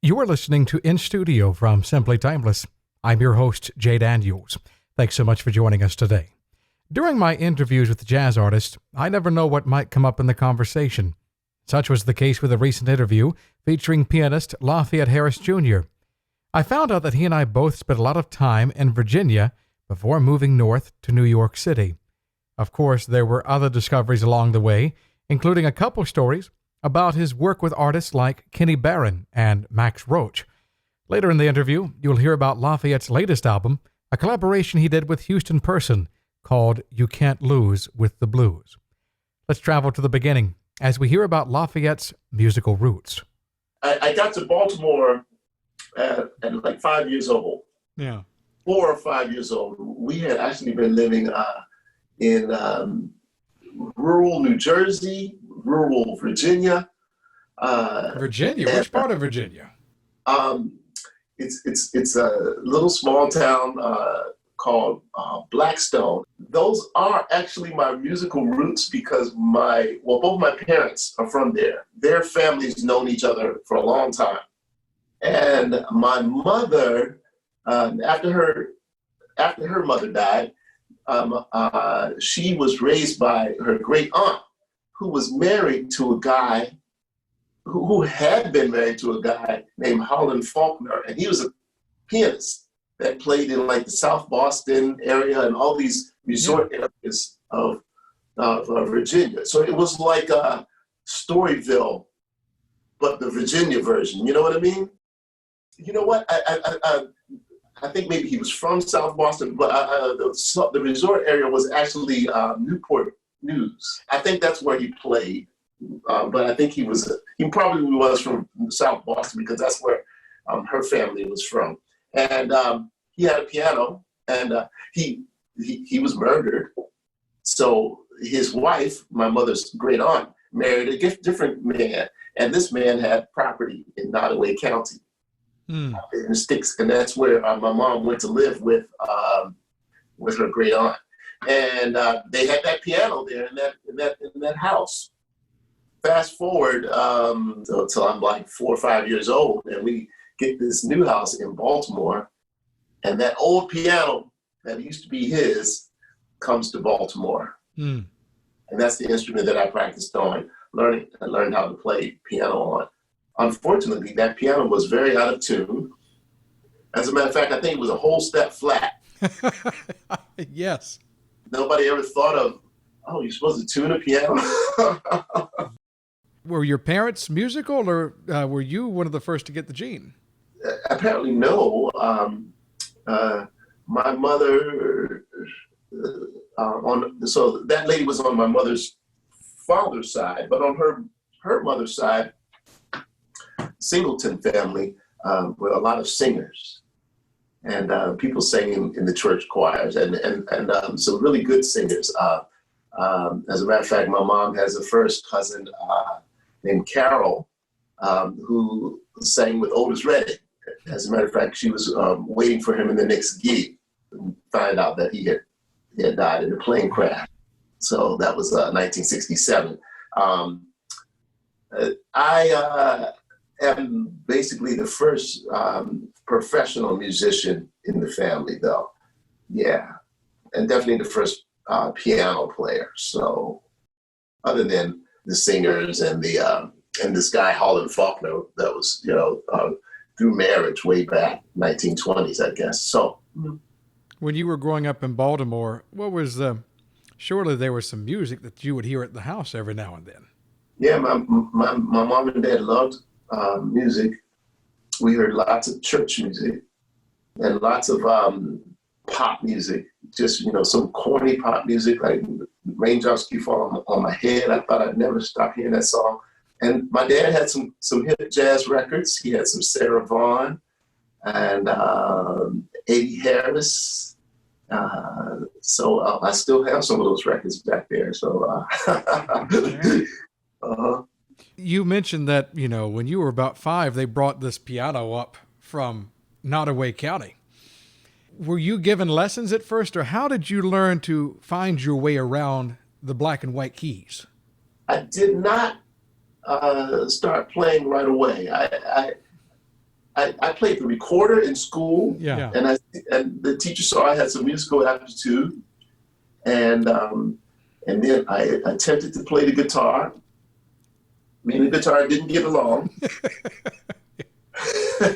You are listening to In Studio from Simply Timeless. I'm your host, Jay Daniels. Thanks so much for joining us today. During my interviews with jazz artists, I never know what might come up in the conversation. Such was the case with a recent interview featuring pianist Lafayette Harris Jr. I found out that he and I both spent a lot of time in Virginia before moving north to New York City. Of course, there were other discoveries along the way, including a couple stories about his work with artists like Kenny Barron and Max Roach. Later in the interview, you'll hear about Lafayette's latest album, a collaboration he did with Houston Person called You Can't Lose with the Blues. Let's travel to the beginning as we hear about Lafayette's musical roots. I got to Baltimore at like 5 years old. Yeah. 4 or 5 years old. We had actually been living in rural New Jersey, rural Virginia. Virginia? Which part of Virginia? It's a little small town called Blackstone. Those are actually my musical roots because both my parents are from there. Their families known each other for a long time. And my mother, after her mother died, she was raised by her great aunt, who was married to a guy who had been married to a guy named Holland Faulkner, and he was a pianist that played in like the South Boston area and all these resort areas of Virginia. So it was like Storyville, but the Virginia version. You know what I mean? You know what? I think maybe he was from South Boston, but the resort area was actually Newport News. I think that's where he played, but I think he probably was from South Boston because that's where her family was from. And he had a piano, and he was murdered. So his wife, my mother's great aunt, married a different man, and this man had property in Nottoway County. In the sticks, and that's where my mom went to live with her great aunt, and they had that piano there in that house. Fast forward until I'm like 4 or 5 years old, and we get this new house in Baltimore, and that old piano that used to be his comes to Baltimore, and that's the instrument that I practiced on, I learned how to play piano on. Unfortunately, that piano was very out of tune. As a matter of fact, I think it was a whole step flat. Yes. Nobody ever thought of, oh, you're supposed to tune a piano? Were your parents musical, or were you one of the first to get the gene? Apparently, no. My mother, so that lady was on my mother's father's side, but on her mother's side, Singleton family were a lot of singers, and people sang in the church choirs, and some really good singers. As a matter of fact, my mom has a first cousin named Carol who sang with Otis Redding. As a matter of fact, she was waiting for him in the next gig and find out that he had died in a plane crash. So that was 1967. I am basically the first professional musician in the family, though. Yeah, and definitely the first piano player. So, other than the singers and this guy Holland Faulkner, that was through marriage way back 1920s, I guess. So, when you were growing up in Baltimore, what was surely there was some music that you would hear at the house every now and then. Yeah, my mom and dad loved music. We heard lots of church music and lots of pop music, just, some corny pop music, like Raindrops Keep Falling on My Head. I thought I'd never stop hearing that song. And my dad had some hip jazz records. He had some Sarah Vaughan and Eddie Harris. So I still have some of those records back there. So You mentioned that, when you were about 5, they brought this piano up from Nottoway County. Were you given lessons at first, or how did you learn to find your way around the black and white keys? I did not start playing right away. I played the recorder in school. Yeah. And the teacher saw I had some musical aptitude. And then I attempted to play the guitar. Me and the guitar didn't get along.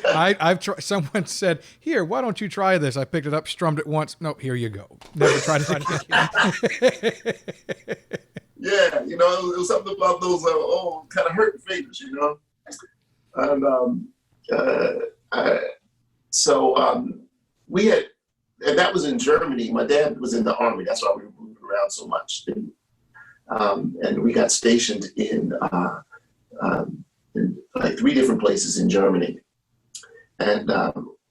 I've tried. Someone said, "Here, why don't you try this?" I picked it up, strummed it once. Nope, here you go. Never tried it again. Yeah, it was something about those kind of hurting fingers, And we had, and that was in Germany. My dad was in the army. That's why we moved around so much. And we got stationed in like 3 different places in Germany. And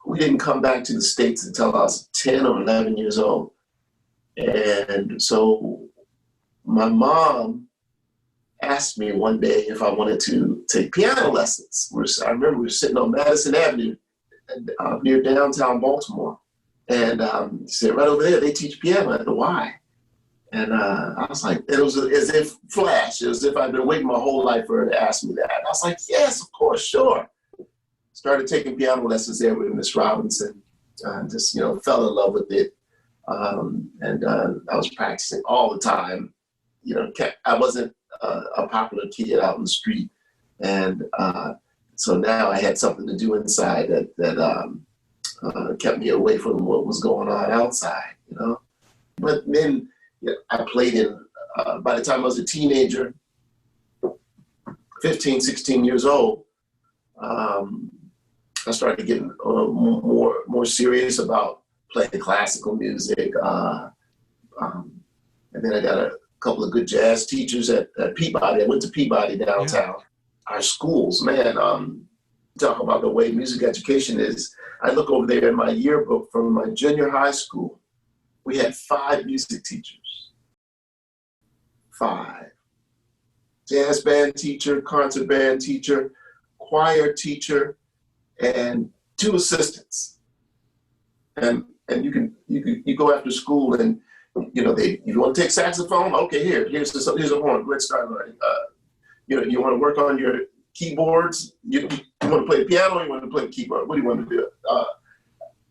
we didn't come back to the States until I was 10 or 11 years old. And so my mom asked me one day if I wanted to take piano lessons. I remember we were sitting on Madison Avenue near downtown Baltimore. And she said, right over there, they teach piano. I said, why? And I was like, it was as if flash. It was as if I'd been waiting my whole life for her to ask me that. And I was like, yes, of course, sure. Started taking piano lessons there with Miss Robinson. Just, fell in love with it. And I was practicing all the time. I wasn't a popular kid out in the street. And so now I had something to do inside that kept me away from what was going on outside, But then I played in, by the time I was a teenager, 15, 16 years old, I started getting more serious about playing classical music. And then I got a couple of good jazz teachers at Peabody. I went to Peabody downtown. Yeah. Our schools, man, talk about the way music education is. I look over there in my yearbook from my junior high school. We had 5 music teachers. 5. Jazz band teacher, concert band teacher, choir teacher, and 2 assistants. And you go after school and you want to take saxophone? Okay, here's a horn. Let's start learning. You want to work on your keyboards? You want to play the piano or you want to play the keyboard? What do you want to do?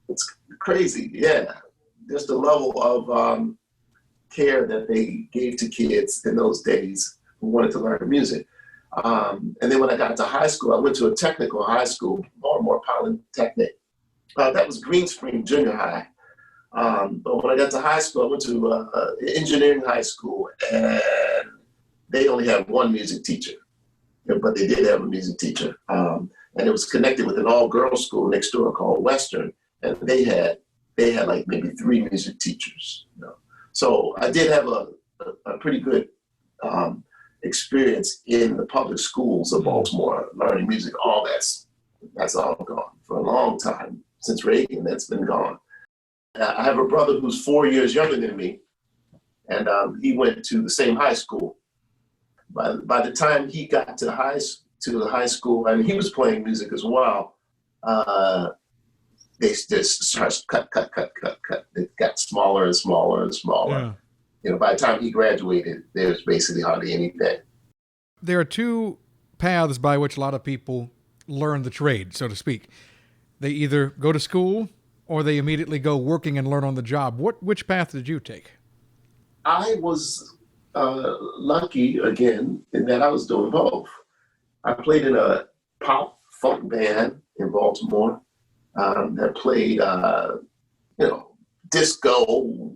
It's crazy, yeah. Just the level of care that they gave to kids in those days who wanted to learn music. And then when I got to high school, I went to a technical high school, Baltimore Polytechnic. That was Green Spring Junior High. But when I got to high school, I went to engineering high school, and they only had 1 music teacher, but they did have a music teacher. And it was connected with an all-girls school next door called Western, and they had like maybe 3 music teachers. So I did have a pretty good experience in the public schools of Baltimore, learning music. All that's all gone for a long time. Since Reagan, that's been gone. I have a brother who's 4 years younger than me, and he went to the same high school. By the time he got to the high school, and he was playing music as well, they just started cut. It got smaller and smaller and smaller. Yeah. By the time he graduated, there was basically hardly anything. There are 2 paths by which a lot of people learn the trade, so to speak. They either go to school or they immediately go working and learn on the job. Which path did you take? I was lucky, again, in that I was doing both. I played in a pop funk band in Baltimore that played, disco,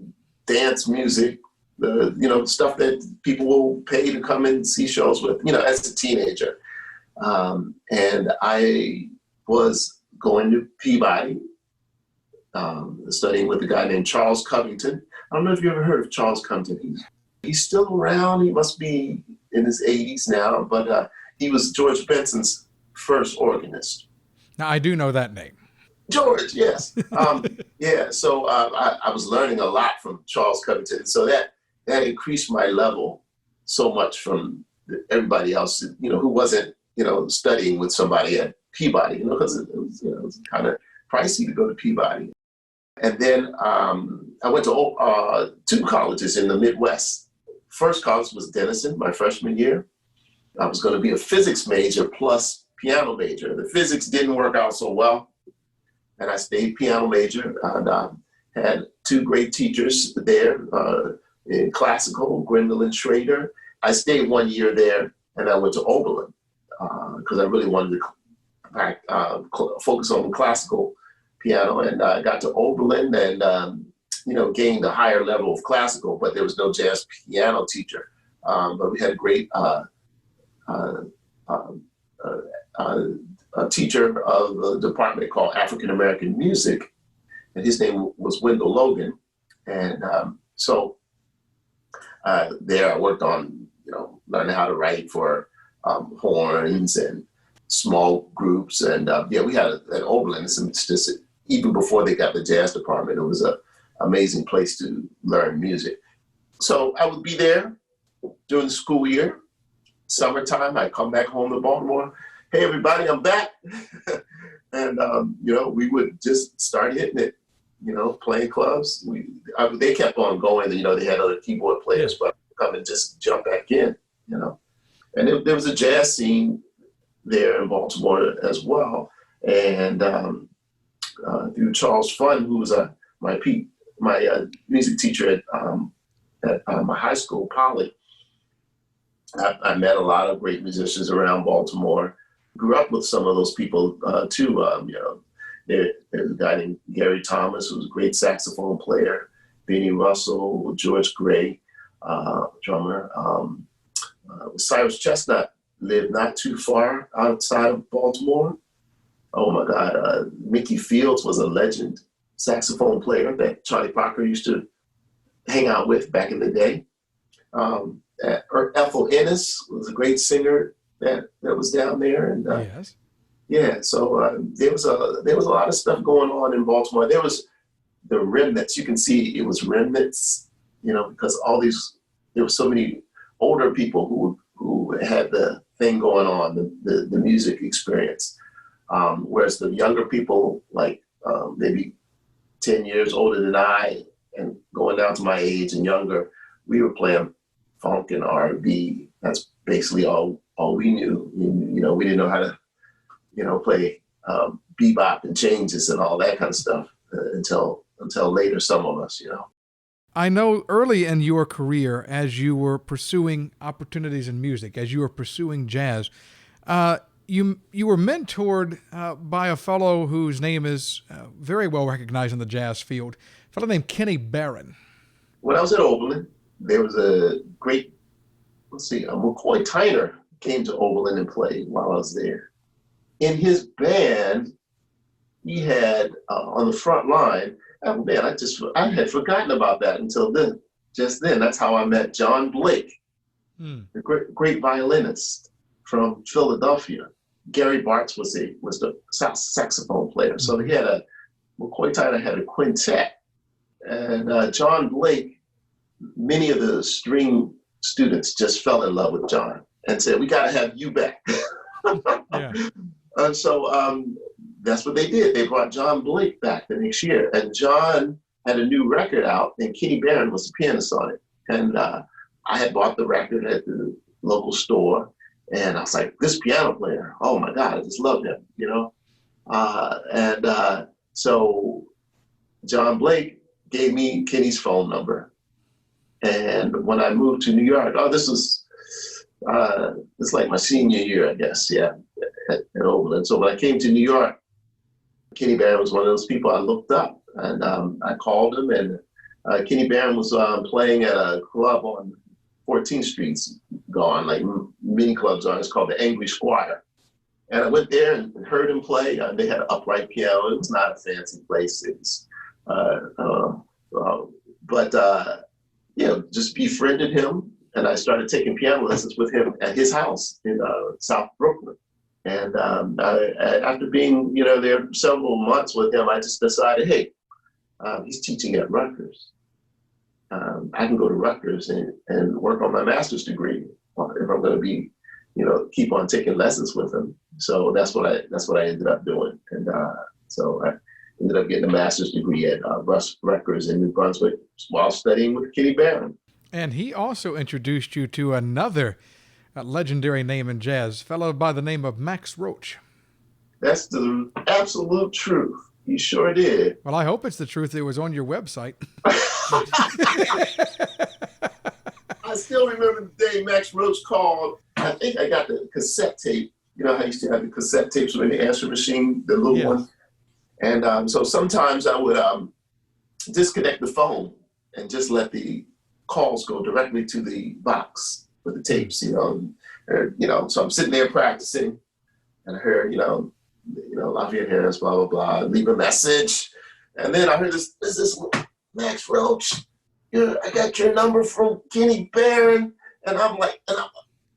dance music, the stuff that people will pay to come and see shows with, as a teenager. And I was going to Peabody, studying with a guy named Charles Covington. I don't know if you ever heard of Charles Covington. He's still around. He must be in his 80s now, but he was George Benson's first organist. Now, I do know that name. George, yes. Yeah, so I was learning a lot from Charles Covington. So that increased my level so much from everybody else, who wasn't, studying with somebody at Peabody, because it was kind of pricey to go to Peabody. And then I went to 2 colleges in the Midwest. First college was Denison, my freshman year. I was going to be a physics major plus piano major. The physics didn't work out so well, and I stayed piano major and had two great teachers there in classical, Gwendolyn Schrader. I stayed 1 year there, and I went to Oberlin because I really wanted to focus on classical piano, and I got to Oberlin and gained a higher level of classical, but there was no jazz piano teacher. But we had a great a teacher of the department called African American Music, and his name was Wendell Logan. And so there I worked on, learning how to write for horns and small groups. And we had at Oberlin, it's just even before they got the jazz department, it was an amazing place to learn music. So I would be there during the school year. Summertime, I come back home to Baltimore. Hey, everybody, I'm back. And, we would just start hitting it, playing clubs. They kept on going. They had other keyboard players, but come and just jump back in, And there was a jazz scene there in Baltimore as well. And through Charles Funn, who was my music teacher at my high school, Poly, I met a lot of great musicians around Baltimore. Grew up with some of those people too. There's a guy named Gary Thomas, who was a great saxophone player. Benny Russell, George Gray, drummer. Cyrus Chestnut lived not too far outside of Baltimore. Oh my God, Mickey Fields was a legend saxophone player that Charlie Parker used to hang out with back in the day. Ethel Ennis was a great singer that was down there, and so there was a lot of stuff going on in Baltimore. There was the remnants. You can see it was remnants, because there were so many older people who had the thing going on, the music experience, whereas the younger people, like maybe 10 years older than I and going down to my age and younger, we were playing funk and R&B. That's basically all we knew. We didn't know how to, play bebop and changes and all that kind of stuff until later, some of us, I know early in your career, as you were pursuing opportunities in music, as you were pursuing jazz, you were mentored by a fellow whose name is very well recognized in the jazz field, a fellow named Kenny Barron. When I was at Oberlin, there was a great, McCoy Tyner came to Oberlin and played while I was there. In his band, he had on the front line, oh man, I had forgotten about that until then. Just then, that's how I met John Blake, the great violinist from Philadelphia. Gary Bartz was the saxophone player. So McCoy Tyner had a quintet, and John Blake, many of the string students just fell in love with John and said, "We got to have you back." And so that's what they did. They brought John Blake back the next year, and John had a new record out, and Kenny Barron was the pianist on it. And I had bought the record at the local store, and I was like, "This piano player, oh my God, I just love him," So John Blake gave me Kenny's phone number. And when I moved to New York, this was it's like my senior year, I guess, at Oberlin. So when I came to New York, Kenny Barron was one of those people I looked up, and I called him, and Kenny Barron was playing at a club on 14th Street, gone, like many clubs are. It's called the Angry Squire. And I went there and heard him play. They had an upright piano. It was not a fancy place. It was, just befriended him, and I started taking piano lessons with him at his house in South Brooklyn. And after being, there several months with him, I just decided, hey, he's teaching at Rutgers. I can go to Rutgers and work on my master's degree if I'm going to be, keep on taking lessons with him. So that's what I ended up doing. And so I ended up getting a master's degree at Rutgers in New Brunswick while studying with Kenny Barron. And he also introduced you to another A legendary name in jazz, fellow by the name of Max Roach. That's the absolute truth. You sure did. Well, I hope it's the truth. It was on your website. I still remember the day Max Roach called. I think I got the cassette tape. You know how you used to have the cassette tapes with the answer machine, the little one? And so sometimes I would disconnect the phone and just let the calls go directly to the box with the tapes, So I'm sitting there practicing, and I heard, Lafayette Harris, blah, blah, blah, leave a message. And then I heard this Max Roach, I got your number from Kenny Barron. And I'm like, I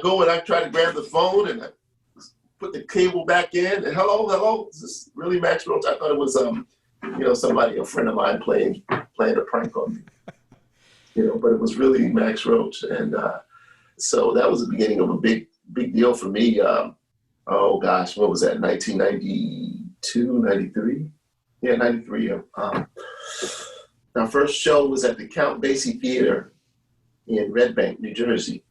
go and I try to grab the phone and I put the cable back in and hello, is this really Max Roach? I thought it was, a friend of mine playing a prank on me, but it was really Max Roach. And so that was the beginning of a big deal for me. What was that, 1992, 93? Yeah, 93. Our first show was at the Count Basie Theater in Red Bank, New Jersey.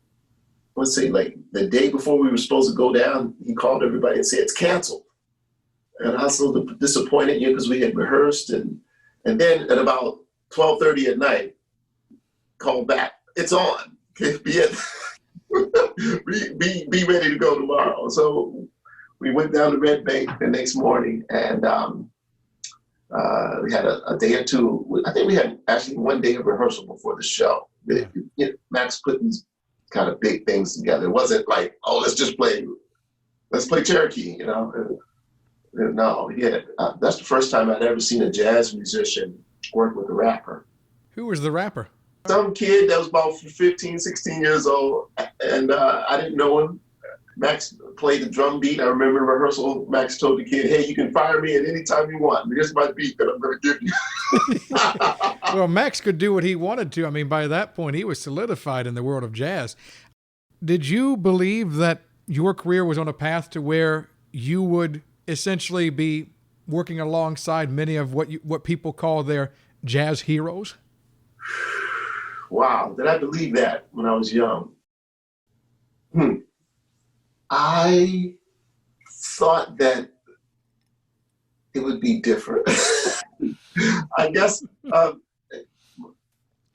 Let's say like the day before we were supposed to go down, he called everybody and said, it's canceled. And I was so disappointed because we had rehearsed. And then at about 12:30 at night, called back, it's on. Be ready to go tomorrow. So we went down to Red Bank the next morning, and we had a day or two. I think we had actually one day of rehearsal before the show. Max put these kind of big things together. It wasn't like, let's play Cherokee, No, that's the first time I'd ever seen a jazz musician work with a rapper. Who was the rapper? Some kid that was about 15, 16 years old, and I didn't know him. Max played the drum beat. I remember in rehearsal, Max told the kid, hey, you can fire me at any time you want. Here's my beat that I'm going to give you. Well, Max could do what he wanted to. I mean, by that point, he was solidified in the world of jazz. Did you believe that your career was on a path to where you would essentially be working alongside many of what people call their jazz heroes? Wow, did I believe that when I was young? I thought that it would be different. I guess I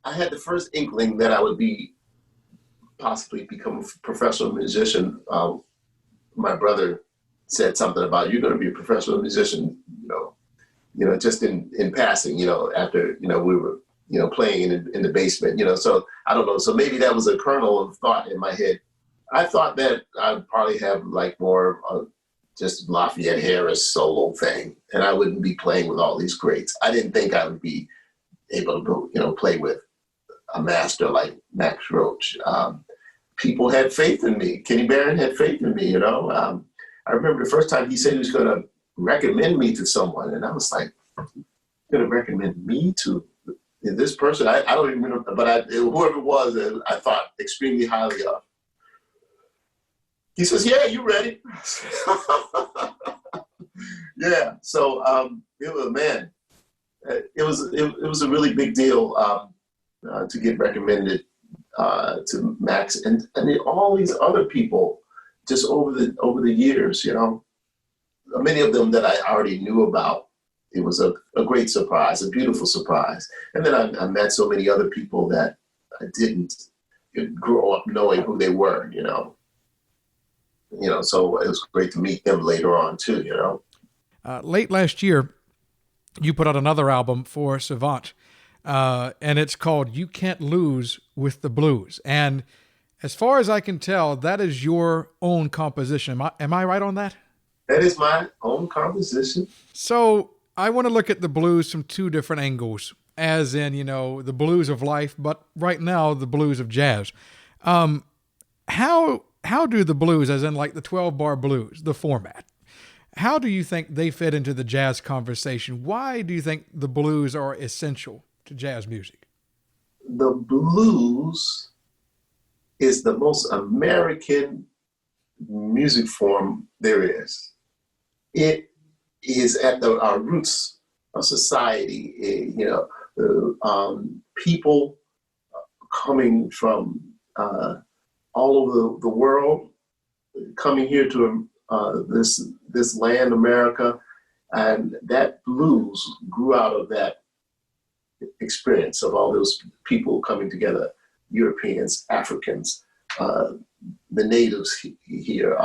had the first inkling that I would possibly become a professional musician. My brother said something about, you're going to be a professional musician, just in passing, after, we were, playing in the basement, so I don't know. So maybe that was a kernel of thought in my head. I thought that I'd probably have like more just Lafayette Harris solo thing, and I wouldn't be playing with all these greats. I didn't think I would be able to, play with a master like Max Roach. People had faith in me. Kenny Barron had faith in me, I remember the first time he said he was going to recommend me to someone, and I was like, going to recommend me to this person? I don't even remember, but whoever it was, I thought extremely highly of. He says, yeah, you ready? Yeah. So it was a really big deal to get recommended to Max and all these other people just over the years, many of them that I already knew about. It was a great surprise, a beautiful surprise. And then I met so many other people that I didn't grow up knowing who they were, so it was great to meet them later on too, Late last year, you put out another album for Savant, and it's called You Can't Lose with the Blues. And as far as I can tell, that is your own composition. Am I right on that? That is my own composition. So I want to look at the blues from two different angles, as in, the blues of life, but right now, the blues of jazz. How do the blues, as in like the 12-bar blues, the format, how do you think they fit into the jazz conversation? Why do you think the blues are essential to jazz music? The blues is the most American music form there is. It is at our roots of society. People coming from all over the world, coming here to this land, America, and that blues grew out of that experience of all those people coming together, Europeans, Africans, the natives here,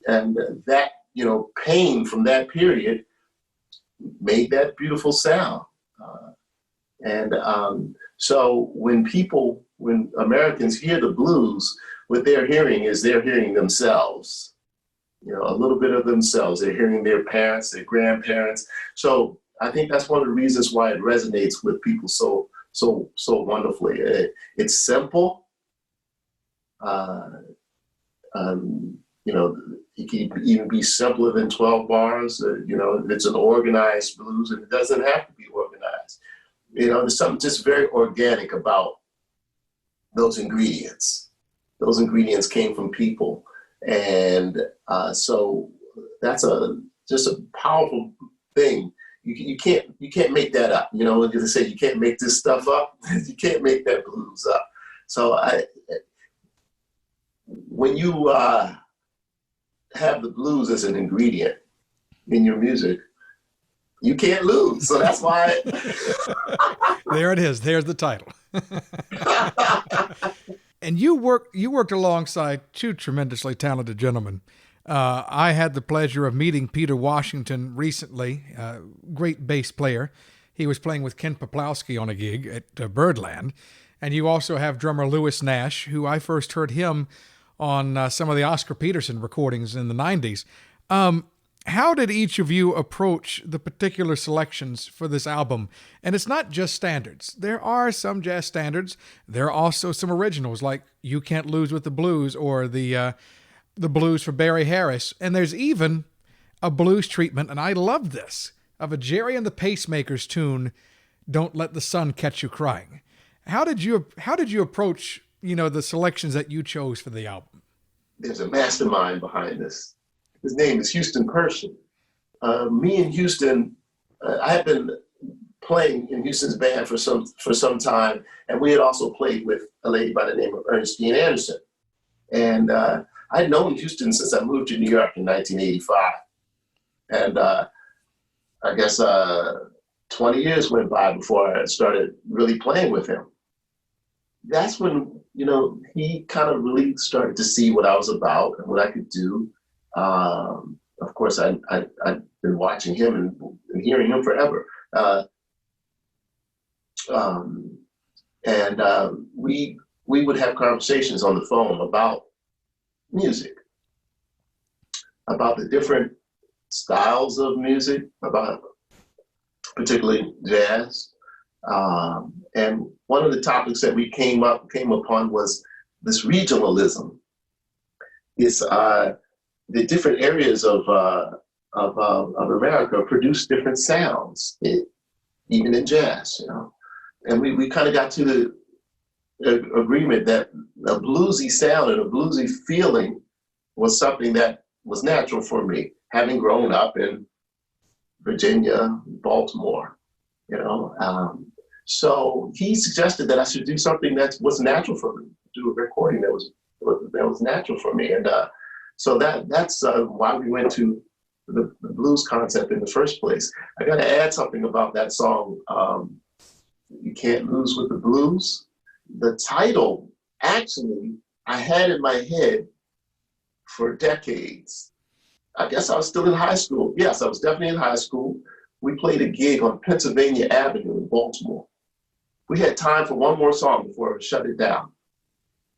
and that, pain from that period made that beautiful sound. So when Americans hear the blues, what they're hearing is they're hearing themselves, a little bit of themselves. They're hearing their parents, their grandparents. So I think that's one of the reasons why it resonates with people so wonderfully. It's simple. It can even be simpler than 12 bars. It's an organized blues, and it doesn't have to be organized. There's something just very organic about those ingredients. Those ingredients came from people. And so that's just a powerful thing. You can't make that up. They say you can't make this stuff up. You can't make that blues up. So when you have the blues as an ingredient in your music, you can't lose. So that's why. There it is. There's the title. And you worked alongside two tremendously talented gentlemen. I had the pleasure of meeting Peter Washington recently, great bass player. He was playing with Ken Poplowski on a gig at Birdland. And you also have drummer Lewis Nash, who I first heard him on some of the Oscar Peterson recordings in the 90s. How did each of you approach the particular selections for this album? And it's not just standards. There are some jazz standards. There are also some originals like You Can't Lose with the Blues or the blues for Barry Harris. And there's even a blues treatment, and I love this, of a Jerry and the Pacemakers tune, Don't Let the Sun Catch You Crying. How did you approach, the selections that you chose for the album? There's a mastermind behind this. His name is Houston Person. Me and Houston, I had been playing in Houston's band for some time, and we had also played with a lady by the name of Ernestine Anderson. And I'd known Houston since I moved to New York in 1985. And I guess 20 years went by before I started really playing with him. That's when, he kind of really started to see what I was about and what I could do. Of course, I've been watching him and hearing him forever. We would have conversations on the phone about music, about the different styles of music, about particularly jazz. And one of the topics that we came upon was this regionalism. It's the different areas of America produce different sounds, even in jazz, And we kind of got to the agreement that a bluesy sound and a bluesy feeling was something that was natural for me, having grown up in Virginia, Baltimore, So he suggested that I should do something that was natural for me, do a recording that was natural for me, and so that's why we went to the blues concept in the first place. I got to add something about that song, You Can't Lose with the Blues. The title, actually, I had in my head for decades. I guess I was still in high school. Yes, I was definitely in high school. We played a gig on Pennsylvania Avenue in Baltimore. We had time for one more song before we shut it down.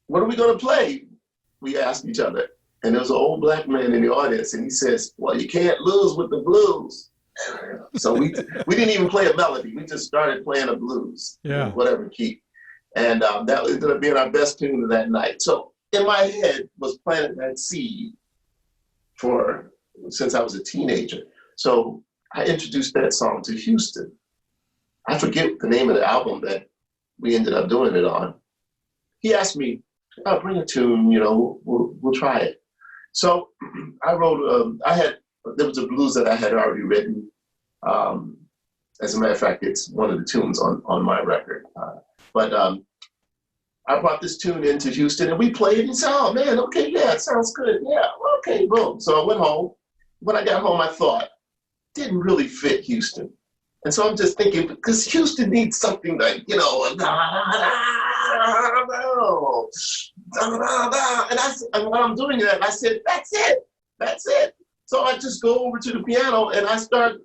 What are we going to play? We asked each other. And there was an old black man in the audience, and he says, well, you can't lose with the blues. So we didn't even play a melody. We just started playing a blues, whatever key. And that ended up being our best tune of that night. So in my head was planting that seed since I was a teenager. So I introduced that song to Houston. I forget the name of the album that we ended up doing it on. He asked me, I'll bring a tune, we'll try it. So I wrote, there was a blues that I had already written. As a matter of fact, it's one of the tunes on my record. But I brought this tune into Houston and we played it and said, oh man, okay, yeah, it sounds good. Yeah, okay, boom. So I went home. When I got home, I thought, didn't really fit Houston. And so I'm just thinking, because Houston needs something like, and when I'm doing that, I said, that's it. So I just go over to the piano and I start,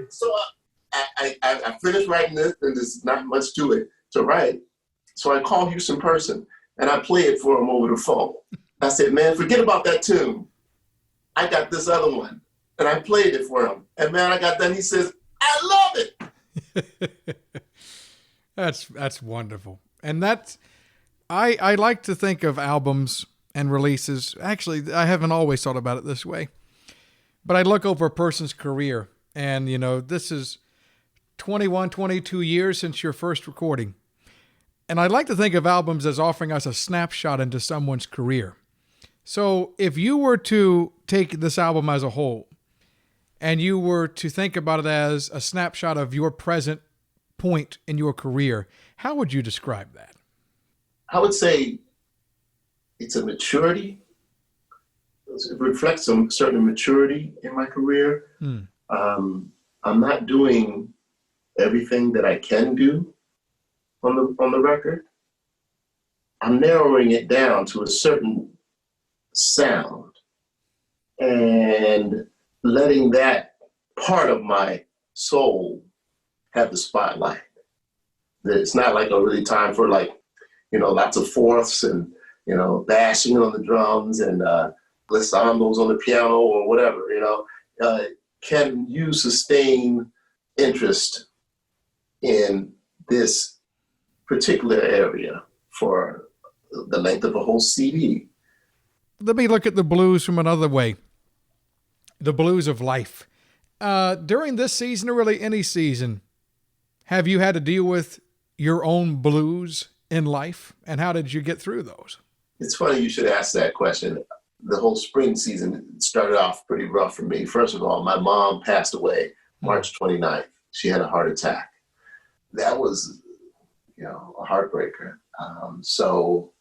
So I finished writing this, and there's not much to it to write. So I called Houston person, and I played it for him over the phone. I said, man, forget about that tune. I got this other one. And I played it for him. And man, I got done. He says, I love it. That's wonderful. And I like to think of albums and releases. Actually, I haven't always thought about it this way. But I look over a person's career, and, this is 21, 22 years since your first recording. And I like to think of albums as offering us a snapshot into someone's career. So if you were to take this album as a whole, and you were to think about it as a snapshot of your present point in your career, how would you describe that? I would say it's a maturity. It reflects some certain maturity in my career. I'm not doing everything that I can do on the record. I'm narrowing it down to a certain sound and letting that part of my soul have the spotlight. It's not like a really time for lots of fourths and, bashing on the drums and glissandos on the piano or whatever, Can you sustain interest in this particular area for the length of a whole CD? Let me look at the blues from another way. The blues of life. During this season, or really any season, have you had to deal with your own blues in life? And how did you get through those? It's funny you should ask that question. The whole spring season started off pretty rough for me. First of all, my mom passed away March 29th. She had a heart attack. That was, a heartbreaker. So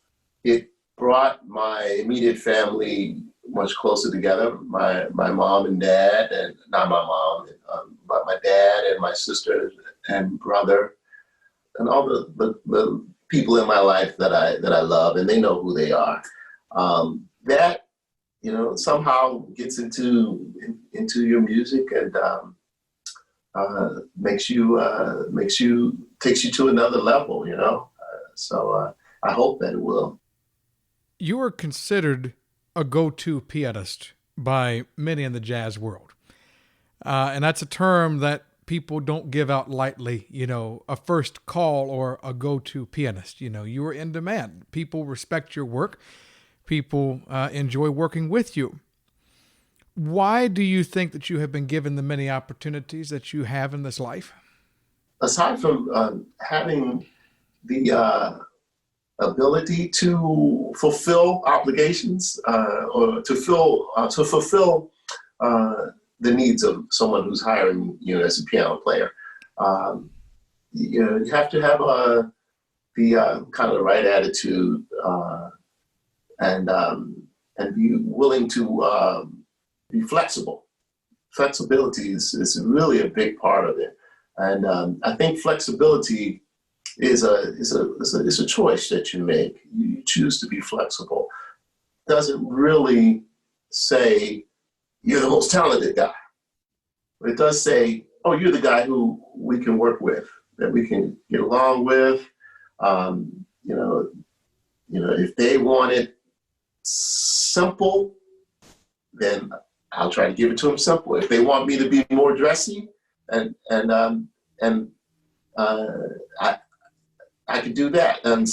it brought my immediate family much closer together. My mom and dad, and not my mom, but my dad and my sister and brother, and all the people in my life that I love, and they know who they are. That somehow gets into your music and takes you to another level. So I hope that it will. You are considered a go-to pianist by many in the jazz world. And that's a term that people don't give out lightly, a first call or a go-to pianist. You are in demand. People respect your work. People enjoy working with you. Why do you think that you have been given the many opportunities that you have in this life? Aside from having the ability to fulfill obligations or to fulfill the needs of someone who's hiring you as a piano player, you have to have the kind of the right attitude and be willing to be flexible. Flexibility is really a big part of it, and I think flexibility is a choice that you make. You choose to be flexible. Doesn't really say you're the most talented guy, but it does say, oh, you're the guy who we can work with, that we can get along with. If they want it simple, then I'll try to give it to them simple. If they want me to be more dressy, and I could do that. And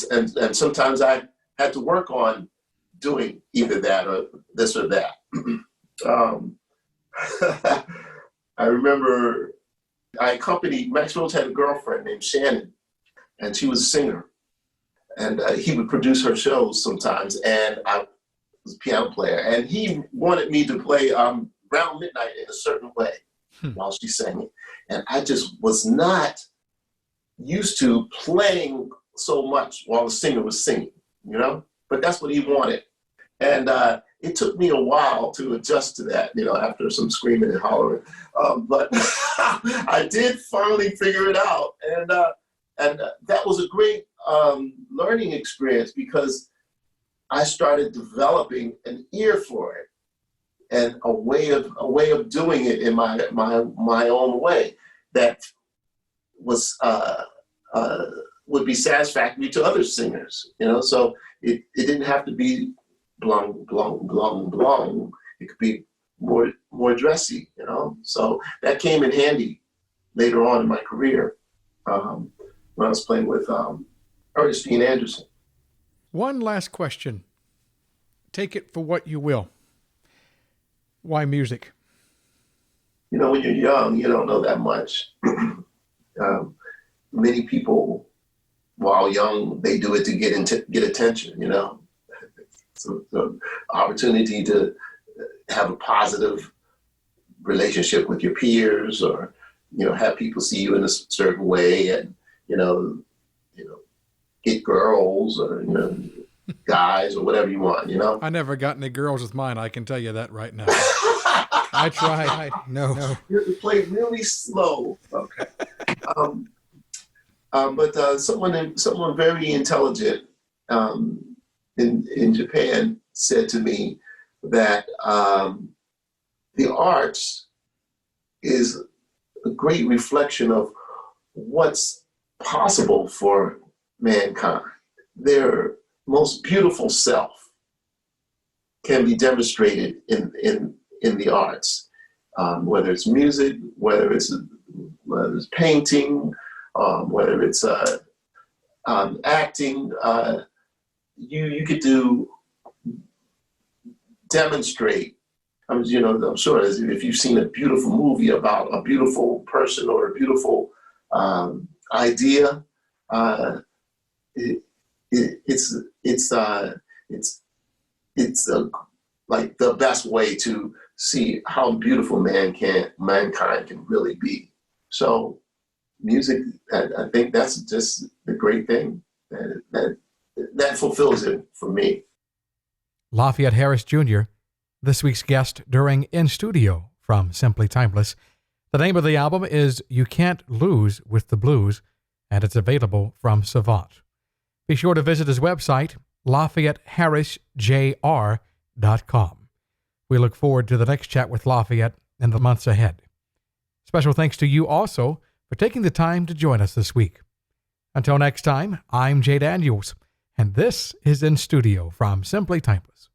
sometimes I had to work on doing either that or this or that. I remember Max Roach had a girlfriend named Shannon, and she was a singer. and he would produce her shows sometimes, and I was a piano player, and he wanted me to play Round Midnight in a certain way while she sang it. And I just was not used to playing so much while the singer was singing, you know? But that's what he wanted. And it took me a while to adjust to that, you know, after some screaming and hollering. But I did finally figure it out. And that was a great learning experience, because I started developing an ear for it and a way of doing it in my own way that was would be satisfactory to other singers, you know. So it didn't have to be blung, blung, blung, blung. It could be more dressy, you know. So that came in handy later on in my career when I was playing with Ernestine Anderson. One last question. Take it for what you will. Why music? You know, when you're young, you don't know that much. Many people, while young, they do it to get attention, you know. So the opportunity to have a positive relationship with your peers, or, you know, have people see you in a certain way, and, you know, get girls, or, you know, guys, or whatever you want, you know. I never got any girls with mine, I can tell you that right now. I tried. No. You play really slow. Okay. But someone very intelligent in Japan said to me that the arts is a great reflection of what's possible for mankind. Their most beautiful self can be demonstrated in the arts, whether it's music, whether it's painting, whether it's acting. You get to demonstrate. I'm sure if you've seen a beautiful movie about a beautiful person or a beautiful idea, it's like the best way to see how beautiful mankind can really be. So music, I think that's just the great thing that fulfills it for me. Lafayette Harris Jr., this week's guest during In Studio from Simply Timeless. The name of the album is You Can't Lose with the Blues, and it's available from Savant. Be sure to visit his website, LafayetteHarrisJR.com. We look forward to the next chat with Lafayette in the months ahead. Special thanks to you also for taking the time to join us this week. Until next time, I'm Jay Daniels, and this is In Studio from Simply Timeless.